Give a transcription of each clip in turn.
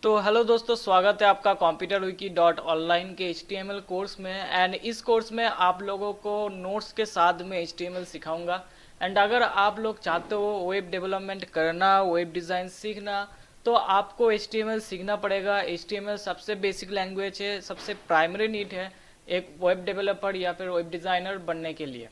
तो हेलो दोस्तों, स्वागत है आपका कंप्यूटर विकी डॉट ऑनलाइन के HTML कोर्स में। एंड इस कोर्स में आप लोगों को नोट्स के साथ में HTML सिखाऊंगा। एंड अगर आप लोग चाहते हो वेब डेवलपमेंट करना, वेब डिज़ाइन सीखना, तो आपको HTML सीखना पड़ेगा। HTML सबसे बेसिक लैंग्वेज है, सबसे प्राइमरी नीड है एक वेब डेवलपर या फिर वेब डिज़ाइनर बनने के लिए।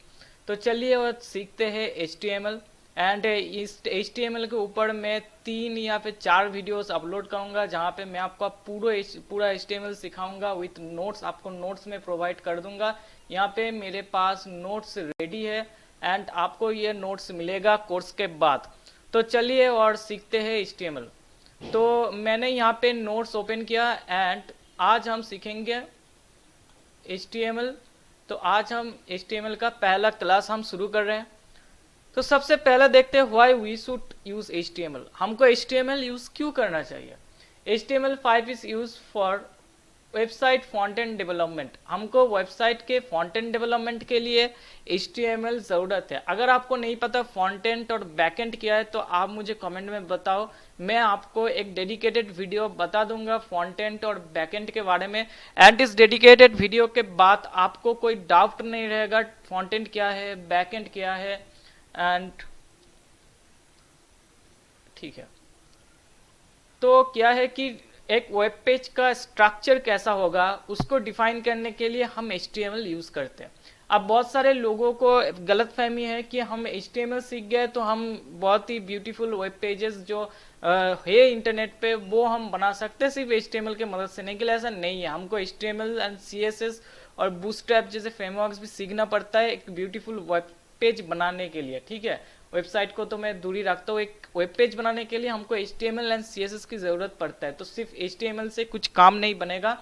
तो चलिए और सीखते हैं HTML। एंड इस HTML के ऊपर मैं 3 या फिर 4 वीडियोस अपलोड करूंगा, जहां पे मैं आपको पूरा HTML सिखाऊंगा विथ नोट्स। आपको नोट्स में प्रोवाइड कर दूंगा। यहाँ पे मेरे पास नोट्स रेडी है एंड आपको ये नोट्स मिलेगा कोर्स के बाद। तो चलिए और सीखते हैं HTML। तो मैंने यहाँ पे नोट्स ओपन किया एंड आज हम सीखेंगे HTML। तो आज हम HTML का पहला क्लास हम शुरू कर रहे हैं। तो सबसे पहले देखते हैं why we should use HTML। हमको HTML यूज क्यों करना चाहिए। HTML5 is use for website front end development. हमको वेबसाइट के फ्रंट एंड डेवलपमेंट के लिए HTML ज़रूरत है। अगर आपको नहीं पता फ्रंट एंड और बैक एंड क्या है तो आप मुझे कमेंट में बताओ, मैं आपको एक डेडिकेटेड वीडियो बता दूंगा फ्रंट एंड और बैक एंड के बारे में। एंड इस डेडिकेटेड वीडियो के बाद आपको कोई डाउट नहीं रहेगा फ्रंट एंड क्या है, बैक एंड क्या है। एंड ठीक है, तो क्या है कि एक वेब पेज का स्ट्रक्चर कैसा होगा उसको डिफाइन करने के लिए हम HTML यूज करते हैं। अब बहुत सारे लोगों को गलतफहमी है कि हम HTML सीख गए तो हम बहुत ही ब्यूटीफुल वेब पेजेस जो है इंटरनेट पे वो हम बना सकते हैं सिर्फ HTML के मदद से। नहीं कि ऐसा नहीं है, हमको HTML एंड CSS और बूटस्ट्रैप जैसे फ्रेमवर्क्स भी सीखना पड़ता है एक ब्यूटीफुल वेब पेज बनाने के लिए। ठीक है, वेबसाइट को तो मैं दूरी रखता हूँ, एक वेब पेज बनाने के लिए हमको HTML एंड CSS की ज़रूरत पड़ता है। तो सिर्फ HTML से कुछ काम नहीं बनेगा,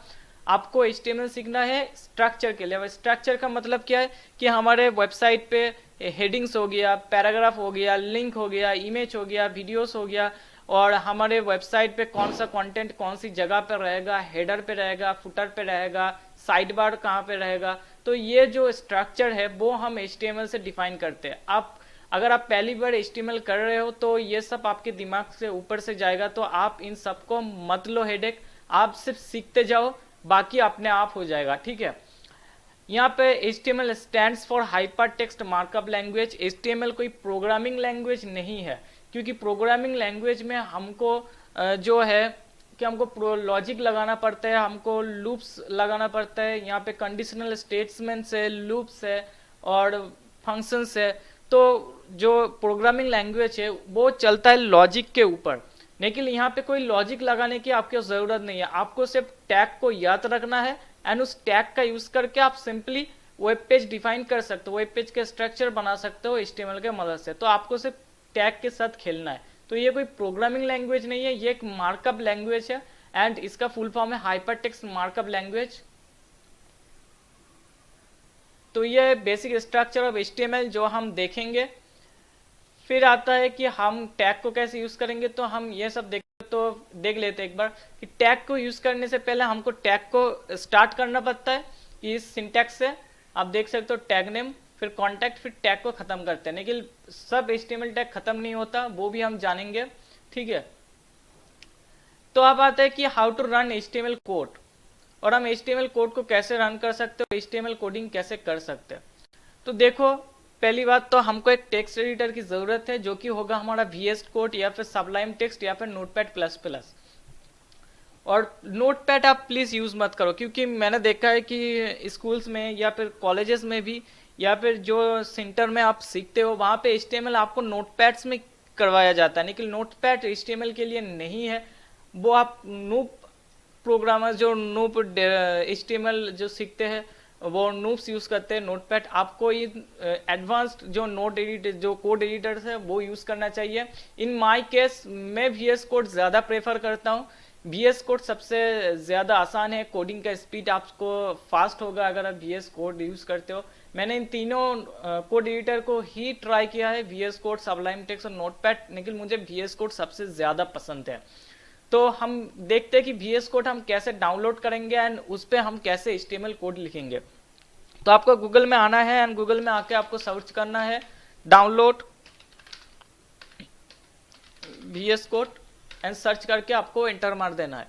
आपको HTML सीखना है स्ट्रक्चर के लिए। अब स्ट्रक्चर का मतलब क्या है कि हमारे वेबसाइट पे हेडिंग्स हो गया, पैराग्राफ हो गया, लिंक हो गया, इमेज हो गया, वीडियोस हो गया, और हमारे वेबसाइट पे कौन सा कंटेंट कौन सी जगह पर रहेगा, हेडर पे रहेगा, फुटर पे रहेगा, साइड बार कहाँ पे रहेगा। तो ये जो स्ट्रक्चर है वो हम HTML से डिफाइन करते हैं। आप अगर आप पहली बार HTML कर रहे हो तो ये सब आपके दिमाग से ऊपर से जाएगा, तो आप इन सबको मत लो हेडेक, आप सिर्फ सीखते जाओ, बाकी अपने आप हो जाएगा। ठीक है, यहाँ पे HTML stands for hyper text markup language. HTML कोई प्रोग्रामिंग लैंग्वेज नहीं है, क्योंकि प्रोग्रामिंग लैंग्वेज में हमको जो है कि हमको लॉजिक लगाना पड़ता है, हमको लूप्स लगाना पड़ता है। यहाँ पे कंडीशनल स्टेटमेंट्स है, लूप्स है और फंक्शंस है। तो जो प्रोग्रामिंग लैंग्वेज है वो चलता है लॉजिक के ऊपर, लेकिन यहाँ पे कोई लॉजिक लगाने की आपको ज़रूरत नहीं है। आपको सिर्फ टैग को याद रखना है एंड उस टैग का यूज़ करके आप सिंपली वेब पेज डिफाइन कर सकते हो, वेब पेज के स्ट्रक्चर बना सकते हो HTML के मदद से। तो आपको सिर्फ टैग के साथ खेलना है। तो ये कोई प्रोग्रामिंग लैंग्वेज नहीं है, ये एक मार्कअप लैंग्वेज है एंड इसका फुल फॉर्म है हाइपर टेक्स्ट मार्कअप लैंग्वेज। तो ये बेसिक स्ट्रक्चर ऑफ HTML जो हम देखेंगे। फिर आता है कि हम टैग को कैसे यूज करेंगे, तो हम ये सब देख लेते हैं एक बार कि टैग को यूज करने से पहले हमको टैग को स्टार्ट करना पड़ता है इस सिंटैक्स से। आप देख सकते हो टैग नेम, फिर कॉन्टैक्ट, फिर टैग को खत्म करते हैं। लेकिन सब HTML टैग खत्म नहीं होता, वो भी हम जानेंगे। ठीक है, तो अब आता है कि how to run HTML code, और हम HTML कोड को कैसे रन कर सकते हो, HTML कोडिंग कैसे कर सकते हैं। तो देखो, पहली बात तो हमको एक टेक्स्ट एडिटर की ज़रूरत है, जो कि होगा हमारा VS कोड या फिर सबलाइम टेक्स्ट या फिर नोटपैड++। और नोटपैड आप प्लीज़ यूज़ मत करो, क्योंकि मैंने देखा है कि स्कूल्स में या फिर कॉलेजेस में भी या फिर जो सेंटर में आप सीखते हो वहाँ पे HTML आपको नोटपैड्स में करवाया जाता है, लेकिन नोटपैड HTML के लिए नहीं है। वो आप नूप प्रोग्रामर जो नूप HTML जो सीखते हैं वो नूप्स यूज़ करते हैं नोटपैड। आपको ये एडवांस्ड जो जो कोड एडिटर्स है वो यूज़ करना चाहिए। इन माय केस मैं VS कोड ज़्यादा प्रेफर करता हूँ। VS कोड सबसे ज़्यादा आसान है, कोडिंग का स्पीड आपको फास्ट होगा अगर आप VS कोड यूज़ करते हो। मैंने इन तीनों कोड एडिटर को ही ट्राई किया है, VS कोड, सबलाइम टेक्स्ट और नोटपैड, लेकिन मुझे VS कोड सबसे ज़्यादा पसंद है। तो हम देखते हैं कि VS कोड हम कैसे डाउनलोड करेंगे एंड उस पर हम कैसे HTML कोड लिखेंगे। तो आपको गूगल में आना है एंड गूगल में आके आपको सर्च करना है download VS code and search करके आपको एंटर मार देना है।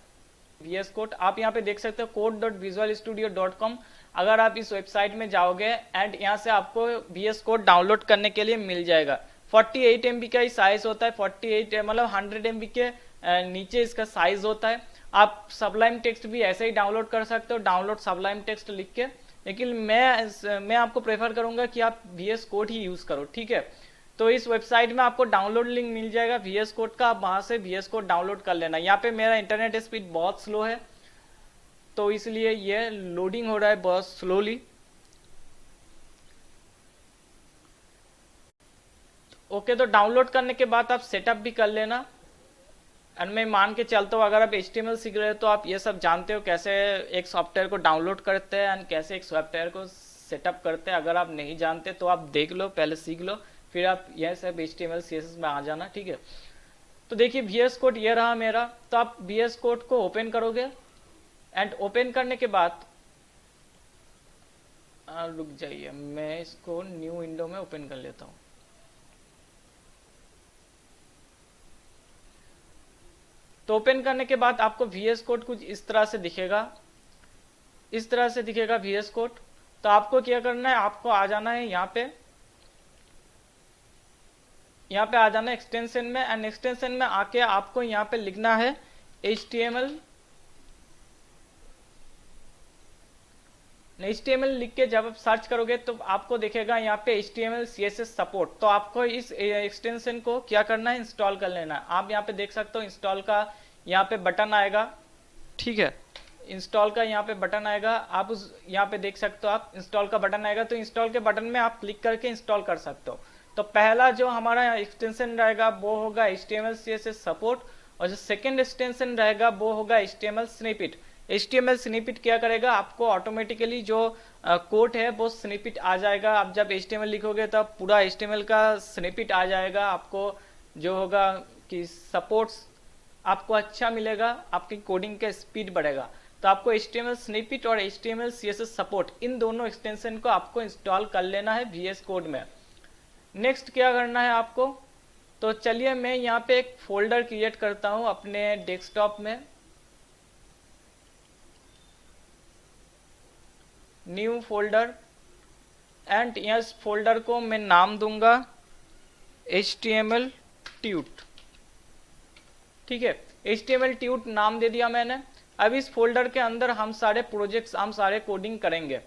VS कोड आप यहाँ पे देख सकते हो code.visualstudio.com। अगर आप इस वेबसाइट में जाओगे एंड यहाँ से आपको VS कोड डाउनलोड करने के लिए मिल जाएगा। 48 MB का ही साइज होता है, 48 मतलब 100 MB के नीचे इसका साइज होता है। आप सबलाइम टेक्स्ट भी ऐसे ही डाउनलोड कर सकते हो, डाउनलोड सबलाइम टेक्स्ट लिख के, लेकिन मैं आपको प्रेफर करूंगा कि आप VS कोड ही यूज करो, ठीक है। तो इस वेबसाइट में आपको डाउनलोड लिंक मिल जाएगा VS कोड का, आप वहां से VS कोड डाउनलोड कर लेना। यहाँ पे मेरा इंटरनेट स्पीड बहुत स्लो है तो इसलिए ये लोडिंग हो रहा है बहुत स्लोली। ओके, तो डाउनलोड करने के बाद आप सेटअप भी कर लेना। और मैं मान के चलता हूँ अगर आप HTML सीख रहे हो तो आप ये सब जानते हो कैसे एक सॉफ्टवेयर को डाउनलोड करते हैं एंड कैसे एक सॉफ्टवेयर को सेटअप करते हैं। अगर आप नहीं जानते तो आप देख लो, पहले सीख लो, फिर आप यह सब HTML CSS में आ जाना, ठीक है। तो देखिए VS कोड ये रहा मेरा। तो आप VS कोड को ओपन करोगे एंड ओपन करने के बाद रुक जाइए, मैं इसको न्यू विंडो में ओपन कर लेता हूँ। तो ओपन करने के बाद आपको VS कोड कुछ इस तरह से दिखेगा, इस तरह से दिखेगा VS कोड। तो आपको क्या करना है, आपको आ जाना है यहाँ पे आ जाना है एक्सटेंशन में, एंड एक्सटेंशन में आके आपको यहाँ पे लिखना है HTML लिख के जब आप सर्च करोगे तो आपको दिखेगा यहाँ पे HTML CSS सपोर्ट। तो आपको इस एक्सटेंशन को क्या करना है, इंस्टॉल कर लेना है। आप यहाँ पे देख सकते हो इंस्टॉल का यहाँ पे बटन आएगा, ठीक है, इंस्टॉल का यहाँ पे बटन आएगा। आप उस यहाँ पे देख सकते हो आप इंस्टॉल का बटन आएगा, तो इंस्टॉल के बटन में आप क्लिक करके इंस्टॉल कर सकते हो। तो पहला जो हमारा एक्सटेंशन रहेगा वो होगा HTML CSS सपोर्ट, और जो सेकेंड एक्सटेंशन रहेगा वो होगा HTML स्निपेट। HTML स्निपेट क्या करेगा, आपको ऑटोमेटिकली जो कोड है वो स्निपेट आ जाएगा। आप जब HTML लिखोगे तब पूरा HTML का स्निपेट आ जाएगा। आपको जो होगा कि सपोर्ट्स आपको अच्छा मिलेगा, आपकी कोडिंग का स्पीड बढ़ेगा। तो आपको HTML स्निपेट और HTML CSS सपोर्ट इन दोनों एक्सटेंशन को आपको इंस्टॉल कर लेना है VS कोड में। नेक्स्ट क्या करना है आपको, तो चलिए मैं यहाँ पे एक फोल्डर क्रिएट करता हूँ अपने डेस्कटॉप में। न्यू फोल्डर, एंड इस फोल्डर को मैं नाम दूंगा HTML ट्यूट, ठीक है। HTML ट्यूट नाम दे दिया मैंने। अब इस फोल्डर के अंदर हम सारे प्रोजेक्ट्स, हम सारे कोडिंग करेंगे।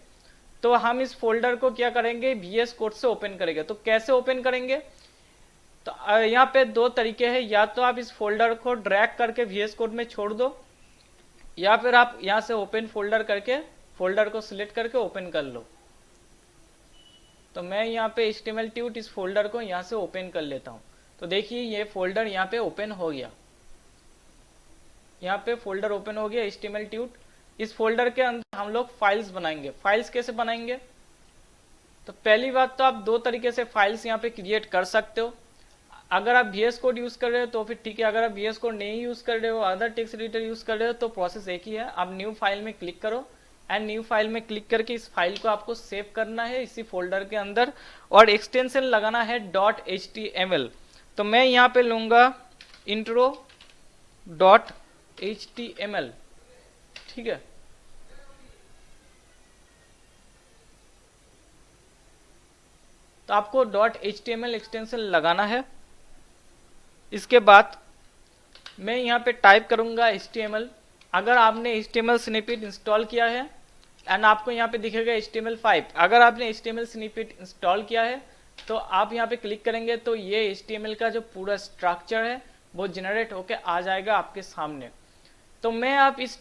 तो हम इस फोल्डर को क्या करेंगे, VS कोड से ओपन करेंगे। तो कैसे ओपन करेंगे, तो यहाँ पे दो तरीके हैं, या तो आप इस फोल्डर को ड्रैग करके VS कोड में छोड़ दो, या फिर आप यहाँ से ओपन फोल्डर करके फोल्डर को सिलेक्ट करके ओपन कर लो। तो मैं यहाँ पे HTML ट्यूट इस फोल्डर को यहाँ से ओपन कर लेता हूँ। तो देखिए ये फोल्डर यहाँ पे ओपन हो गया, यहाँ पे फोल्डर ओपन हो गया HTML ट्यूट। इस फोल्डर के अंदर हम लोग फाइल्स बनाएंगे। फाइल्स कैसे बनाएंगे, तो पहली बात तो आप दो तरीके से फाइल्स यहाँ पे क्रिएट कर सकते हो। अगर आप VS कोड यूज कर रहे हो तो फिर ठीक है, अगर आप VS कोड नहीं यूज कर रहे हो, अदर टेक्स्ट एडिटर यूज कर रहे हो, तो प्रोसेस एक ही है। आप न्यू फाइल में क्लिक करो, एंड न्यू फाइल में क्लिक करके इस फाइल को आपको सेव करना है इसी फोल्डर के अंदर, और एक्सटेंशन लगाना है .html। तो मैं यहाँ पे लूंगा intro.html, ठीक है। तो आपको .html एक्सटेंशन लगाना है। इसके बाद मैं यहाँ पे टाइप करूंगा HTML। अगर आपने HTML स्निपेट इंस्टॉल किया है एंड आपको यहाँ पे दिखेगा HTML5, अगर आपने HTML स्निपेट इंस्टॉल किया है तो आप यहाँ पे क्लिक करेंगे तो ये HTML का जो पूरा स्ट्रक्चर है वो जनरेट होके आ जाएगा आपके सामने। तो मैं आप इस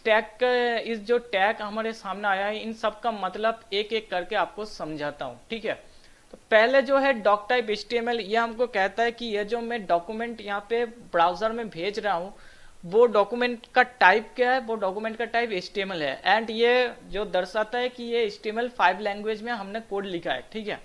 जो टैग हमारे सामने आया है इन सब का मतलब एक एक करके आपको समझाता हूँ, ठीक है। तो पहले जो है डॉक टाइप HTML, ये हमको कहता है कि ये जो मैं डॉक्यूमेंट यहाँ पे ब्राउजर में भेज रहा हूँ वो डॉक्यूमेंट का टाइप क्या है, वो डॉक्यूमेंट का टाइप HTML है, एंड ये जो दर्शाता है कि ये HTML5 लैंग्वेज में हमने कोड लिखा है, ठीक है।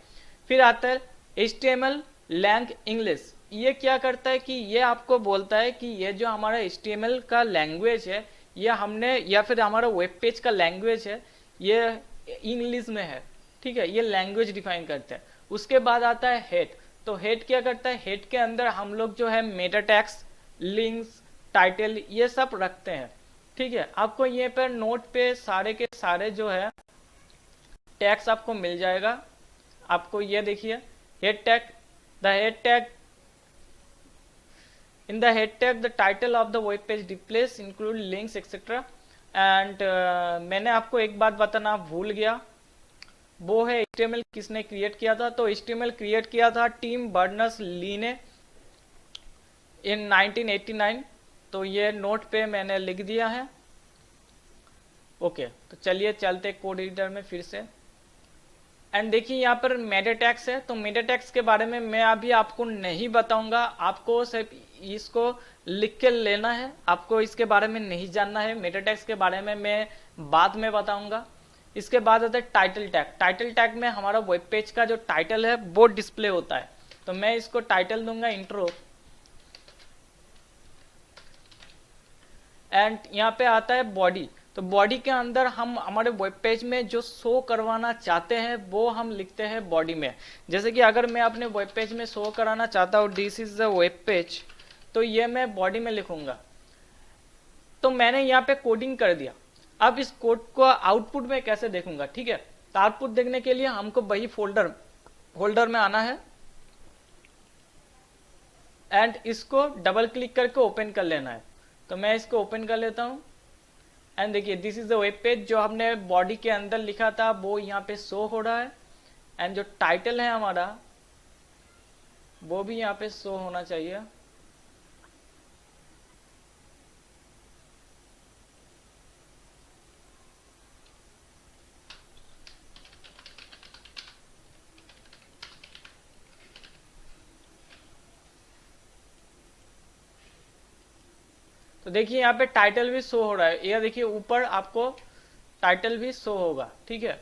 फिर आता है HTML लैंग इंग्लिश। ये क्या करता है कि ये आपको बोलता है कि ये जो हमारा HTML का लैंग्वेज है ये हमने, या फिर हमारा वेब पेज का लैंग्वेज है ये इंग्लिश में है, ठीक है। ये लैंग्वेज डिफाइन करता है। उसके बाद आता है हेड। तो हेड क्या करता है, हेड के अंदर हम लोग जो है मेटा टैग्स, लिंक्स, टाइटल ये सब रखते हैं। ठीक है, आपको ये पर नोट पे सारे के सारे जो है टैग्स आपको मिल जाएगा। आपको ये देखिए head tag, the head tag, in the head tag the title of the web page displace include links etcetera. And मैंने आपको एक बात बताना भूल गया, वो है HTML किसने क्रिएट किया था। तो HTML क्रिएट किया था टिम बर्नर्स-ली ने इन 1989। तो ये नोट पे मैंने लिख दिया है। ओके, तो चलिए चलते कोड एडिटर में फिर से। एंड देखिए यहाँ पर मेटा टैग्स है, तो मेटा टैग्स के बारे में मैं अभी आपको नहीं बताऊंगा, आपको सिर्फ इसको लिख के लेना है, आपको इसके बारे में नहीं जानना है। मेटा टैग्स के बारे में मैं बाद में बताऊंगा। इसके बाद आता है टाइटल टैग। टाइटल टैग में हमारा वेब पेज का जो टाइटल है वो डिस्प्ले होता है। तो मैं इसको टाइटल दूंगा इंट्रो। एंड यहाँ पे आता है बॉडी। तो बॉडी के अंदर हम हमारे वेब पेज में जो शो करवाना चाहते हैं वो हम लिखते हैं बॉडी में। जैसे कि अगर मैं अपने वेब पेज में शो कराना चाहता हूँ this is the web page, तो ये मैं बॉडी में लिखूंगा। तो मैंने यहाँ पे कोडिंग कर दिया। अब इस कोड को आउटपुट में कैसे देखूंगा, ठीक है। तो आउटपुट देखने के लिए हमको वही फोल्डर में आना है एंड इसको डबल क्लिक करके ओपन कर लेना है। तो मैं इसको ओपन कर लेता हूँ एंड देखिए this is the web page. जो हमने बॉडी के अंदर लिखा था वो यहाँ पे शो हो रहा है एंड जो टाइटल है हमारा वो भी यहाँ पे शो होना चाहिए। तो देखिए यहाँ पे टाइटल भी शो हो रहा है, ये देखिए ऊपर आपको टाइटल भी शो होगा, ठीक है।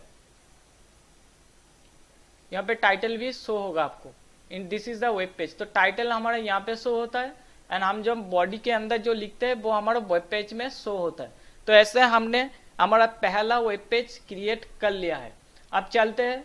यहाँ पे टाइटल भी शो होगा आपको in this is the web page. तो टाइटल हमारा यहाँ पे शो होता है एंड हम जो बॉडी के अंदर जो लिखते हैं वो हमारा वेब पेज में शो होता है। तो ऐसे हमने हमारा पहला वेब पेज क्रिएट कर लिया है। अब चलते हैं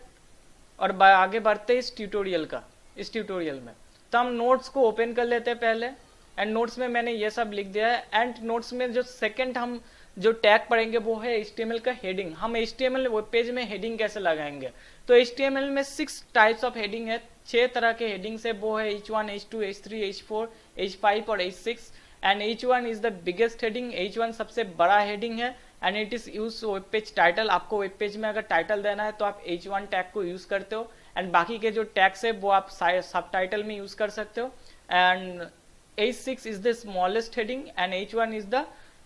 और आगे बढ़ते हैं इस ट्यूटोरियल में। तो हम नोट्स को ओपन कर लेते हैं पहले एंड नोट्स में मैंने ये सब लिख दिया है। एंड नोट्स में जो सेकंड हम जो टैग पढ़ेंगे वो है HTML का हेडिंग। हम HTML वेब पेज में हेडिंग कैसे लगाएंगे। तो HTML में 6 टाइप्स ऑफ हेडिंग है, 6 तरह के हेडिंग्स है। वो है H1, H2, H3, H4, H5 और H6। And H1 is the biggest heading. H1 सबसे बड़ा हेडिंग है and it is use web page title. आपको वेब पेज में अगर टाइटल देना है तो आप H1 टैग को यूज करते हो एंड बाकी के जो टैग्स है वो आप सब टाइटल में यूज कर सकते हो। And H6 is the smallest heading and H1 is the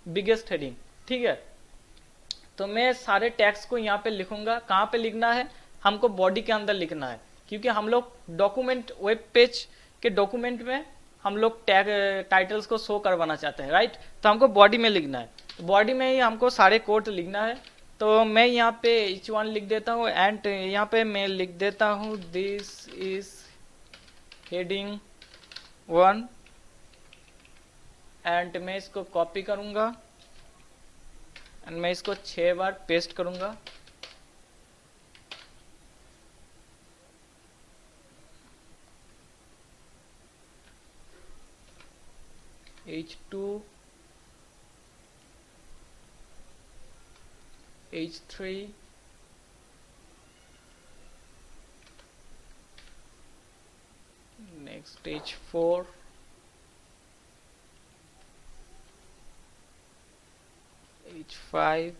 biggest heading, ठीक है। तो मैं सारे टैग्स को यहाँ पे लिखूंगा। कहाँ पे लिखना है, हमको बॉडी के अंदर लिखना है, क्योंकि हम लोग डॉक्यूमेंट वेब पेज के डॉक्यूमेंट में हम लोग टैग टाइटल्स को शो करवाना चाहते हैं, राइट। तो हमको बॉडी में लिखना है, तो बॉडी में ही हमको सारे कोड लिखना है। तो मैं यहाँ पे H1 लिख देता हूँ एंड यहाँ पे मैं लिख देता हूँ दिस इज हेडिंग 1 एंड मैं इसको कॉपी करूंगा एंड मैं इसको 6 बार पेस्ट करूंगा। H2, H3, next H4, H5,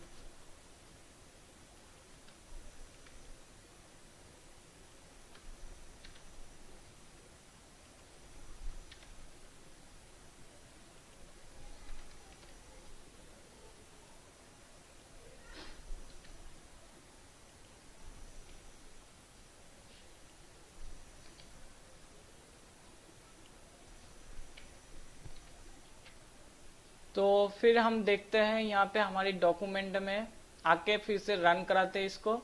तो फिर हम देखते हैं यहाँ पे हमारी डॉक्यूमेंट में आके फिर से रन कराते हैं इसको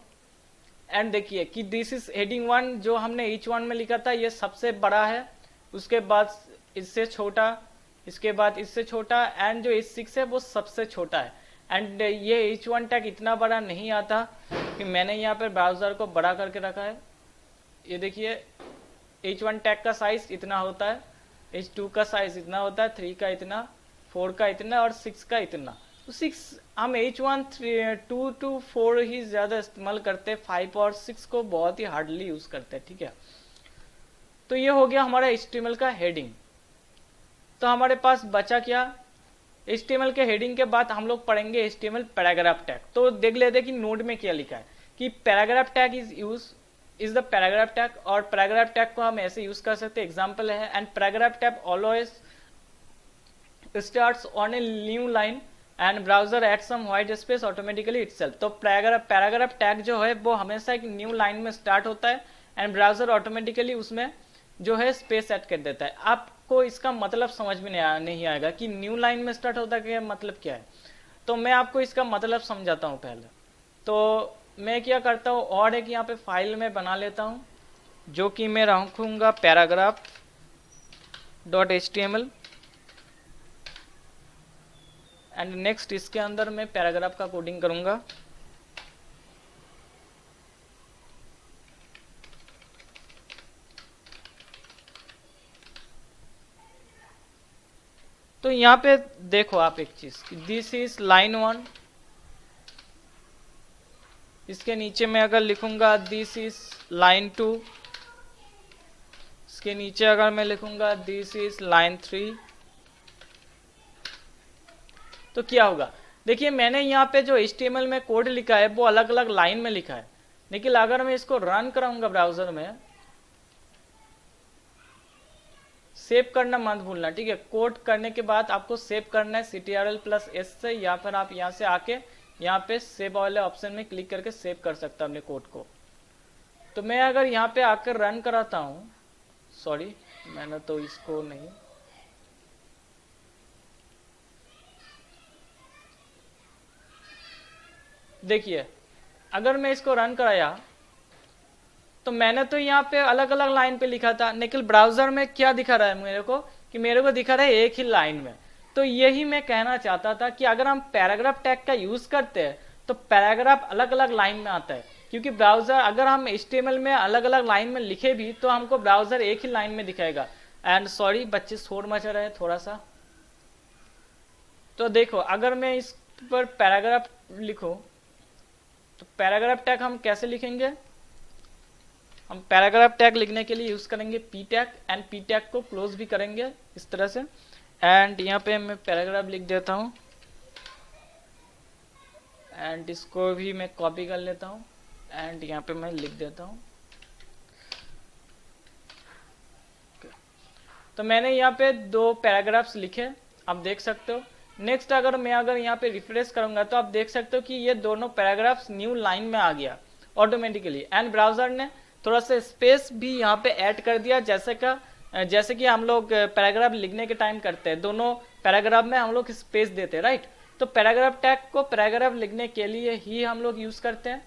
एंड देखिए कि दिस इज हेडिंग 1 जो हमने H1 में लिखा था ये सबसे बड़ा है, उसके बाद इससे छोटा, इसके बाद इससे छोटा एंड जो H6 है वो सबसे छोटा है। एंड ये H1 टैग इतना बड़ा नहीं आता कि मैंने यहाँ पर ब्राउजर को बड़ा करके रखा है। ये देखिए H1 टैग का साइज इतना होता है, H2 का साइज इतना होता है, 3 का इतना, 4 का इतना और 6 का इतना। तो 6 हम H1 2 to 4 ही ज़्यादा इस्तेमाल करते हैं, 5 और 6 को बहुत ही हार्डली यूज़ करते हैं, ठीक है। तो ये हो गया हमारा HTML का हेडिंग। तो हमारे पास बचा क्या, HTML के हेडिंग के बाद हम लोग पढ़ेंगे HTML पैराग्राफ टैग। तो देख लेते हैं कि नोट में क्या लिखा है कि paragraph tag is the paragraph tag, और पैराग्राफ टैग को हम ऐसे यूज कर सकते हैं। एग्जांपल है, and paragraph tag always starts on a new line and browser at some white space automatically itself. तो पैराग्राफ टैग जो है वो हमेशा एक न्यू लाइन में स्टार्ट होता है एंड ब्राउजर ऑटोमेटिकली उसमें जो है स्पेस ऐड कर देता है। आपको इसका मतलब समझ में नहीं आएगा कि न्यू लाइन में स्टार्ट होता है मतलब क्या है। तो मैं आपको इसका मतलब समझाता हूँ पहले। तो मैं क्या करता हूँ, और एक यहाँ पे फाइल में बना लेता हूँ जो कि मैं रखूँगा paragraph.html, एंड नेक्स्ट इसके अंदर मैं पैराग्राफ का कोडिंग करूँगा। तो यहाँ पे देखो आप एक चीज, दिस इज लाइन 1, इसके नीचे मैं अगर लिखूंगा दिस इज लाइन 2, इसके नीचे अगर मैं लिखूंगा दिस इज लाइन 3, तो क्या होगा, देखिए मैंने यहाँ पे जो HTML में कोड लिखा है वो अलग अलग लाइन में लिखा है, लेकिन अगर मैं इसको रन कराऊंगा ब्राउजर में, सेव करना मत भूलना, ठीक है। कोड करने के बाद आपको सेव करना है Ctrl+S से, या फिर आप यहाँ से आके यहाँ पे सेव वाले ऑप्शन में क्लिक करके सेव कर सकता अपने कोड को। तो मैं अगर यहाँ पे आकर रन कराता हूँ, सॉरी मैंने तो इसको नहीं, देखिए अगर मैं इसको रन कराया तो मैंने तो यहाँ पे अलग अलग लाइन पे लिखा था, लेकिन ब्राउजर में क्या दिखा रहा है मेरे को, कि मेरे को दिखा रहा है एक ही लाइन में। तो यही मैं कहना चाहता था कि अगर हम पैराग्राफ टैग का यूज करते हैं तो पैराग्राफ अलग अलग लाइन में आता है, क्योंकि ब्राउजर अगर हम HTML में अलग अलग लाइन में लिखे भी तो हमको ब्राउजर एक ही लाइन में दिखाएगा। एंड सॉरी बच्चे शोर मचा रहे हैं थोड़ा सा। तो देखो अगर मैं इस पर पैराग्राफ लिखूं तो पैराग्राफ टैग हम कैसे लिखेंगे, हम पैराग्राफ टैग लिखने के लिए यूज करेंगे p tag, and p tag को क्लोज भी करेंगे इस तरह से। एंड यहाँ पे मैं पैराग्राफ लिख देता हूँ, एंड इसको भी मैं कॉपी कर लेता हूँ, एंड यहाँ पे मैं लिख देता हूँ। तो मैंने यहाँ पे 2 पैराग्राफ्स लिखे, आप देख सकते हो। नेक्स्ट अगर मैं यहाँ पे रिफ्रेश करूंगा तो आप देख सकते हो कि ये दोनों पैराग्राफ्स न्यू लाइन में आ गया ऑटोमेटिकली, एंड ब्राउजर ने थोड़ा सा स्पेस भी यहाँ पे ऐड कर दिया, जैसे कि हम लोग पैराग्राफ लिखने के टाइम करते हैं, दोनों पैराग्राफ में हम लोग स्पेस देते हैं, राइट। तो पैराग्राफ टैग को पैराग्राफ लिखने के लिए ही हम लोग यूज करते हैं।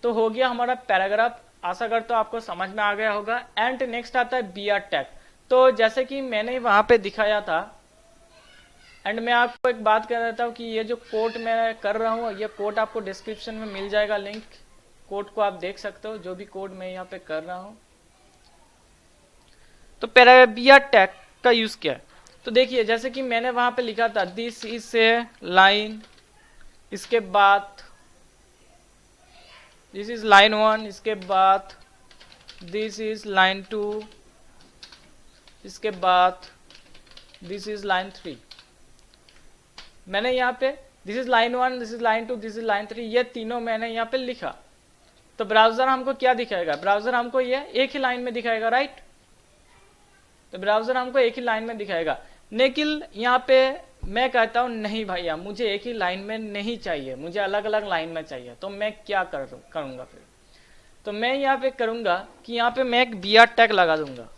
तो हो गया हमारा पैराग्राफ, आशा करता हूँ आपको समझ में आ गया होगा। एंड नेक्स्ट आता है br टैग। तो जैसे कि मैंने वहां पे दिखाया था, एंड मैं आपको एक बात कह देता हूँ कि ये जो कोड मैं कर रहा हूँ, ये कोड आपको डिस्क्रिप्शन में मिल जाएगा लिंक, कोड को आप देख सकते हो, जो भी कोड मैं यहाँ पे कर रहा हूँ। तो br टैग का यूज क्या है, तो देखिए जैसे कि मैंने वहां पे लिखा था दिस इज ए लाइन, इसके बाद दिस इज लाइन 1, इसके बाद दिस इज लाइन 2, इसके बाद दिस इज लाइन 3। मैंने यहाँ पे this is line 1, this is line 2, this is line 3, ये तीनों मैंने यहाँ पे लिखा। तो ब्राउजर हमको क्या दिखाएगा, ब्राउजर हमको ये एक ही लाइन में दिखाएगा, राइट। तो ब्राउजर हमको एक ही लाइन में दिखाएगा, लेकिन यहाँ पे मैं कहता हूँ नहीं भैया मुझे एक ही लाइन में नहीं चाहिए, मुझे अलग अलग लाइन में चाहिए। तो मैं क्या करूँगा फिर, तो मैं यहाँ पे करूँगा कि यहाँ पे मैं एक br टैग लगा दूंगा।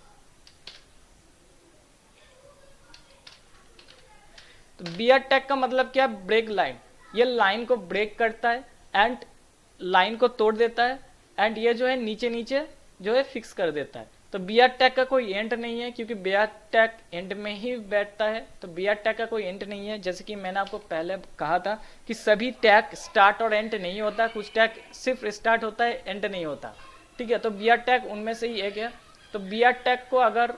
तो br टैग का मतलब क्या, ब्रेक लाइन, ये लाइन को ब्रेक करता है एंड लाइन को तोड़ देता है, एंड ये जो है नीचे नीचे जो है फिक्स कर देता है। तो br टैग का कोई एंड नहीं है, क्योंकि br टैग एंड में ही बैठता है। तो br टैग का कोई एंड नहीं है, जैसे कि मैंने आपको पहले कहा था कि सभी टैग स्टार्ट और एंड नहीं होता, कुछ टैग सिर्फ स्टार्ट होता है एंड नहीं होता, ठीक है। तो br टैग उनमें से ही एक है। तो br टैग को अगर,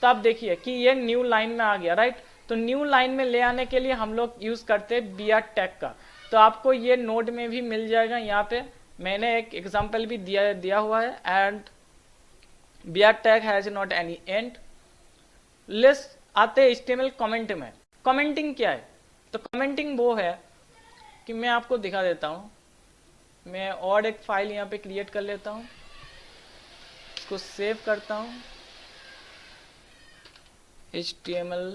तो आप देखिए कि ये न्यू लाइन में आ गया, राइट। तो न्यू लाइन में ले आने के लिए हम लोग यूज करते हैं br टैग का। तो आपको ये नोड में भी मिल जाएगा, यहाँ पे मैंने एक एग्जांपल भी दिया हुआ है। And br tag has not any and. Let's आते हैं HTML कमेंट में। कमेंटिंग क्या है? तो कमेंटिंग वो है कि मैं आपको दिखा देता हूँ। मैं और एक फाइल यहाँ पे क्रिएट कर लेता हूँ, इसको सेव करता हूँ। HTML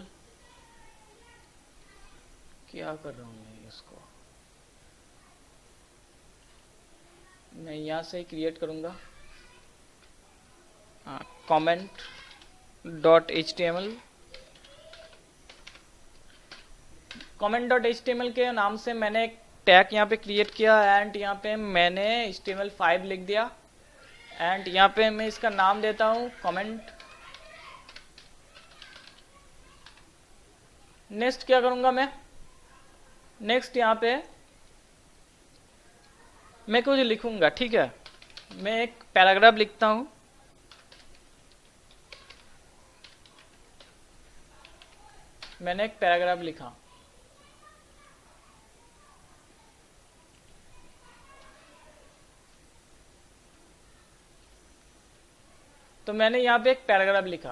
क्या कर रहा हूँ मैं, इसको मैं यहाँ से ही क्रिएट करूँगा। comment dot HTML। comment.html के नाम से मैंने एक टैग यहाँ पे क्रिएट किया एंड यहाँ पे मैंने HTML5 लिख दिया एंड यहाँ पे मैं इसका नाम देता हूँ कमेंट। नेक्स्ट क्या करूँगा मैं, नेक्स्ट यहाँ पे मैं कुछ लिखूँगा, ठीक है। मैं एक पैराग्राफ लिखता हूँ। मैंने एक पैराग्राफ लिखा, तो मैंने यहाँ पे एक पैराग्राफ लिखा।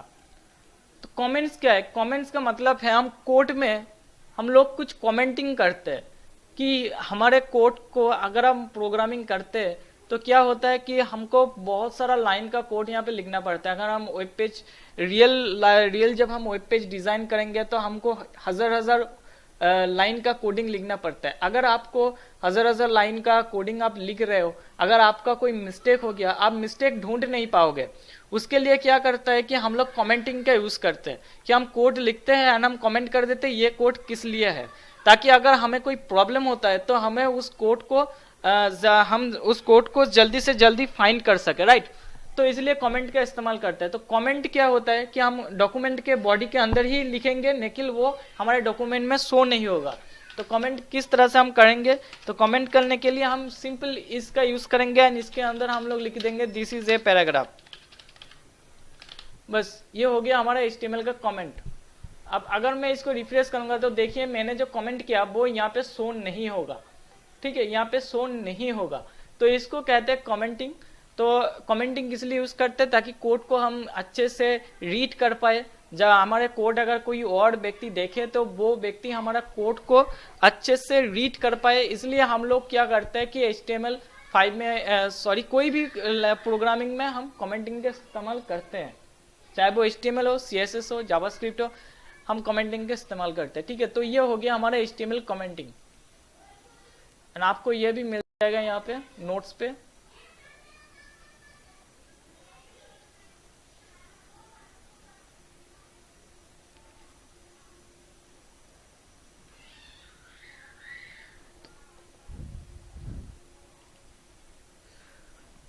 तो कमेंट्स क्या है? कमेंट्स का मतलब है हम कोड में हम लोग कुछ कमेंटिंग करते हैं कि हमारे कोड को अगर हम प्रोग्रामिंग करते हैं तो क्या होता है कि हमको बहुत सारा लाइन का कोड यहाँ पे लिखना पड़ता है। अगर हम वेब पेज रियल जब हम वेब पेज डिजाइन करेंगे तो हमको हजार लाइन का कोडिंग लिखना पड़ता है। अगर आपको हजार लाइन का कोडिंग आप लिख रहे हो, अगर आपका कोई मिस्टेक हो गया, आप मिस्टेक ढूंढ नहीं पाओगे। उसके लिए क्या करता है कि हम लोग कमेंटिंग का यूज करते हैं कि हम कोड लिखते हैं एंड हम कमेंट कर देते हैं ये कोड किस लिए है, ताकि अगर हमें कोई प्रॉब्लम होता है तो हमें उस कोड को हम उस कोड को जल्दी से जल्दी फाइंड कर सके, राइट। तो इसलिए कमेंट का इस्तेमाल करते हैं। तो कमेंट क्या होता है कि हम डॉक्यूमेंट के बॉडी के अंदर ही लिखेंगे, लेकिन वो हमारे डॉक्यूमेंट में शो नहीं होगा। तो कमेंट किस तरह से हम करेंगे, तो कमेंट करने के लिए हम सिंपल इसका यूज करेंगे एंड इसके अंदर हम लोग लिख देंगे दिस इज ए पैराग्राफ। बस ये हो गया हमारा HTML का कमेंट। अब अगर मैं इसको रिफ्रेश करूंगा तो देखिए मैंने जो कमेंट किया वो यहाँ पे शो नहीं होगा, ठीक है, यहाँ पे शो नहीं होगा। तो इसको कहते हैं कमेंटिंग। तो कमेंटिंग किस लिए यूज करते हैं, ताकि कोड को हम अच्छे से रीड कर पाए। जब हमारे कोड अगर कोई और व्यक्ति देखे तो वो व्यक्ति हमारा कोड को अच्छे से रीड कर पाए। इसलिए हम लोग क्या करते हैं कि HTML5 में कोई भी प्रोग्रामिंग में हम कमेंटिंग का इस्तेमाल करते हैं, चाहे वो HTML हो, CSS हो, जावास्क्रिप्ट हो, हम कमेंटिंग का इस्तेमाल करते हैं, ठीक है। तो ये हो गया हमारा HTML कमेंटिंग एंड आपको ये भी मिल जाएगा यहाँ पे नोट्स पे।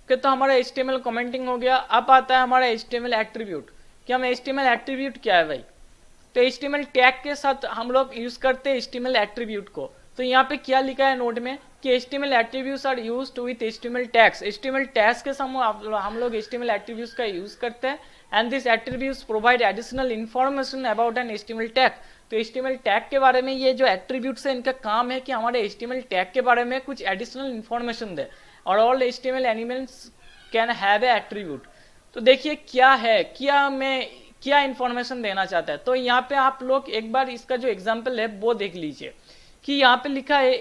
तो हमारा HTML कमेंटिंग हो गया। अब आता है हमारा HTML एट्रीब्यूट कि हम HTML एट्रीब्यूट क्या है भाई। तो HTML टैग के साथ हम लोग यूज करते हैं HTML एट्रीब्यूट को। तो यहाँ पे क्या लिखा है नोट में कि HTML attributes are used with HTML tags. HTML tags के साथ हम लोग HTML एट्रीब्यूट्स का यूज करते हैं and this attributes provide additional information about an HTML tag. तो HTML टैग के बारे में ये जो एट्रीब्यूट्स है इनका काम है कि हमारे HTML टैग के बारे में कुछ एडिशनल इन्फॉर्मेशन दे। और all HTML elements can have a attribute. तो देखिए क्या है, क्या इन्फॉर्मेशन देना चाहता है। तो यहाँ पे आप लोग एक बार इसका जो एग्जाम्पल है वो देख लीजिए कि यहाँ पे लिखा है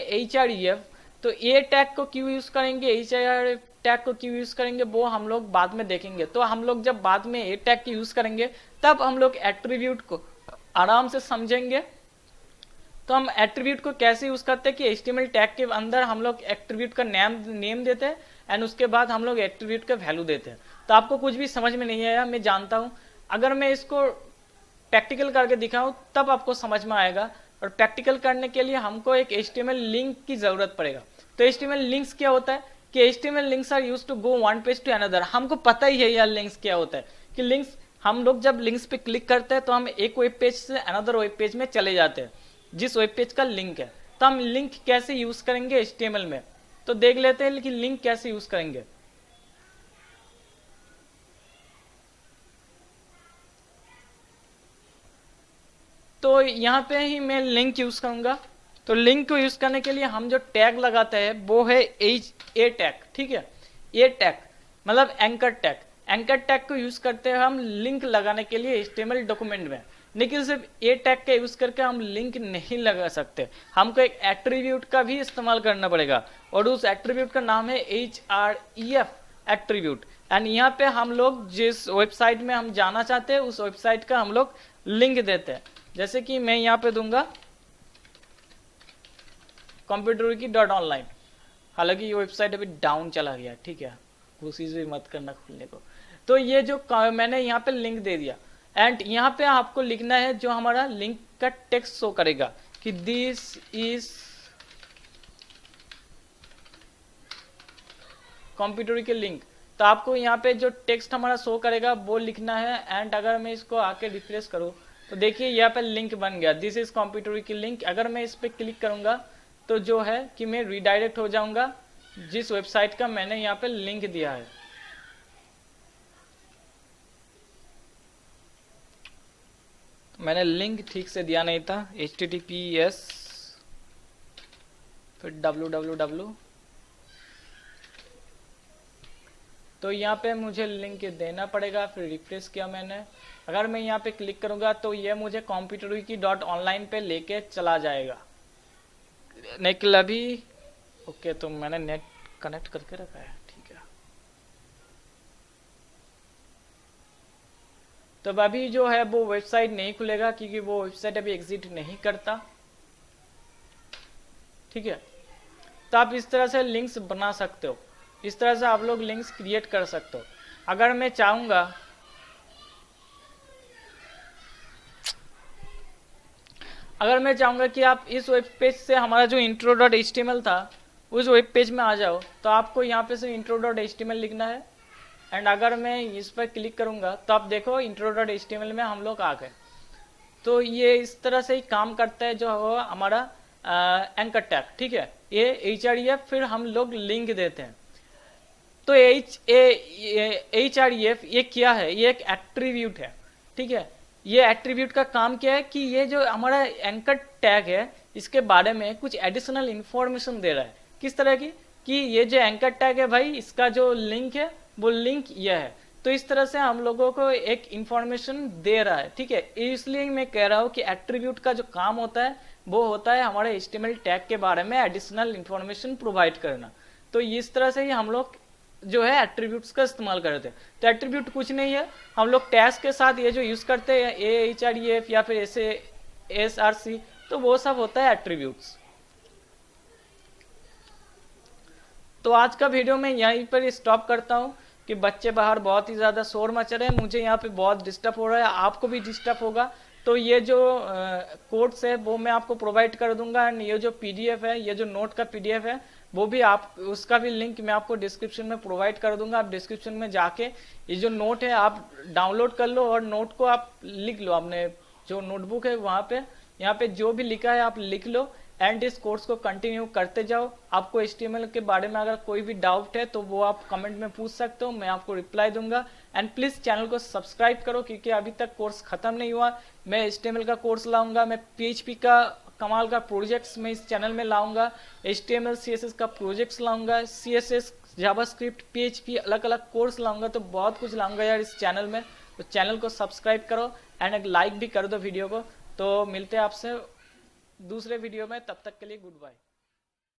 AHREF। तो ए टैग को क्यों यूज करेंगे, HREF टैग को क्यों यूज करेंगे वो हम लोग बाद में देखेंगे। तो हम लोग जब बाद में ए टैग की यूज करेंगे तब हम लोग एट्रीब्यूट को आराम से समझेंगे। तो हम एट्रीब्यूट को कैसे यूज करते हैं कि HTML टैग के अंदर हम लोग एट्रीब्यूट का नेम देते हैं एंड उसके बाद हम लोग एट्रीब्यूट का वैल्यू देते हैं। तो आपको कुछ भी समझ में नहीं आया, मैं जानता हूं। अगर मैं इसको प्रैक्टिकल करके दिखाऊं तब आपको समझ में आएगा। और प्रैक्टिकल करने के लिए हमको एक HTML लिंक की जरूरत पड़ेगा। तो HTML लिंक्स क्या होता है कि HTML links are used to go one page to another. हमको पता ही है यार लिंक्स क्या होता है कि लिंक्स, हम लोग जब लिंक्स पे क्लिक करते हैं तो हम एक वेब पेज से अनदर वेब पेज में चले जाते हैं जिस वेब पेज का लिंक है। तो हम लिंक कैसे यूज करेंगे HTML में, तो देख लेते हैं कि लिंक कैसे यूज करेंगे। तो यहाँ पे ही मैं लिंक यूज करूंगा। तो लिंक को यूज करने के लिए हम जो टैग लगाते हैं वो है ए टैग, ठीक है। ए टैग मतलब एंकर टैग। एंकर टैग को यूज करते हैं हम लिंक लगाने के लिए HTML डॉक्यूमेंट में, लेकिन सिर्फ ए टैग का यूज करके हम लिंक नहीं लगा सकते, हमको एक एट्रीब्यूट का भी इस्तेमाल करना पड़ेगा और उस एट्रीब्यूट का नाम है href एट्रीब्यूट। एंड यहाँ पे हम लोग जिस वेबसाइट में हम जाना चाहते हैं उस वेबसाइट का हम लोग लिंक देते हैं। जैसे कि मैं यहाँ पे दूंगा computerwiki.online, हालांकि ये वेबसाइट अभी डाउन चला गया, ठीक है, कोशिश भी मत करना खुलने को। तो ये जो मैंने यहाँ पे लिंक दे दिया एंड यहाँ पे आपको लिखना है जो हमारा लिंक का टेक्स्ट शो करेगा कि दिस इज computerwiki लिंक। तो आपको यहाँ पे जो टेक्स्ट हमारा शो करेगा वो लिखना है एंड अगर मैं इसको आके रिफ्रेश करूँ तो देखिए यहाँ पे लिंक बन गया, दिस इज computerwiki लिंक। अगर मैं इस पे क्लिक करूंगा तो जो है कि मैं रिडायरेक्ट हो जाऊंगा जिस वेबसाइट का मैंने यहाँ पे लिंक दिया है। मैंने लिंक ठीक से दिया नहीं था, https फिर www, तो यहाँ पे मुझे लिंक देना पड़ेगा। फिर रिफ्रेश किया मैंने, अगर मैं यहाँ पे क्लिक करूंगा तो ये मुझे computerwiki.online पे लेके चला जाएगा। निकल अभी ओके, तो मैंने नेट कनेक्ट करके रखा है, ठीक है। तो अभी जो है वो वेबसाइट नहीं खुलेगा क्योंकि वो वेबसाइट अभी एग्जिट नहीं करता, ठीक है। तो आप इस तरह से लिंक्स बना सकते हो, इस तरह से आप लोग लिंक्स क्रिएट कर सकते हो। अगर मैं चाहूंगा कि आप इस वेब पेज से हमारा जो intro.html था उस वेब पेज में आ जाओ, तो आपको यहाँ पे से intro.html लिखना है एंड अगर मैं इस पर क्लिक करूंगा तो आप देखो intro.html में हम लोग आ गए। तो ये इस तरह से ही काम करता है जो हो हमारा एंकर टैग, ठीक है। ये href, फिर हम लोग लिंक देते हैं। तो href ये क्या है, ये एक एट्रीब्यूट है, ठीक है। ये एट्रीब्यूट का काम क्या है कि ये जो हमारा एंकर टैग है इसके बारे में कुछ एडिशनल इंफॉर्मेशन दे रहा है। किस तरह की कि ये जो एंकर टैग है भाई, इसका जो लिंक है वो लिंक यह है। तो इस तरह से हम लोगों को एक इंफॉर्मेशन दे रहा है, ठीक है। इसलिए मैं कह रहा हूँ कि एट्रीब्यूट का जो काम होता है वो होता है हमारे HTML टैग के बारे में एडिशनल इंफॉर्मेशन प्रोवाइड करना। तो इस तरह से ही हम लोग जो है एट्रीब्यूट्स का इस्तेमाल करते हैं। तो एट्रीब्यूट कुछ नहीं है, हम लोग टैग्स के साथ ये जो यूज करते हैं href या फिर src, तो वो सब होता है एट्रीब्यूट्स। तो आज का वीडियो मैं यहीं पर स्टॉप करता हूँ कि बच्चे बाहर बहुत ही ज़्यादा शोर मच रहे हैं, मुझे यहाँ पे बहुत डिस्टर्ब हो रहा है, आपको भी डिस्टर्ब होगा। तो ये जो कोड्स है वो मैं आपको प्रोवाइड कर दूंगा एंड ये जो PDF है, ये जो नोट का PDF है वो भी आप, उसका भी लिंक मैं आपको डिस्क्रिप्शन में प्रोवाइड कर दूंगा। आप डिस्क्रिप्शन में जाके ये जो नोट है आप डाउनलोड कर लो और नोट को आप लिख लो, अपने जो नोटबुक है वहाँ पे, यहाँ पे जो भी लिखा है आप लिख लो एंड इस कोर्स को कंटिन्यू करते जाओ। आपको HTML के बारे में अगर कोई भी डाउट है तो वो आप कमेंट में पूछ सकते हो, मैं आपको रिप्लाई दूंगा। एंड प्लीज़ चैनल को सब्सक्राइब करो क्योंकि अभी तक कोर्स खत्म नहीं हुआ। मैं HTML का कोर्स लाऊंगा, मैं PHP का कमाल का प्रोजेक्ट्स मैं इस चैनल में लाऊंगा, HTML CSS का प्रोजेक्ट्स लाऊंगा, CSS जावास्क्रिप्ट PHP अलग अलग कोर्स लाऊंगा, तो बहुत कुछ लाऊंगा यार इस चैनल में। तो चैनल को सब्सक्राइब करो एंड एक लाइक भी कर दो वीडियो को। तो मिलते हैं आपसे दूसरे वीडियो में, तब तक के लिए गुड बाय।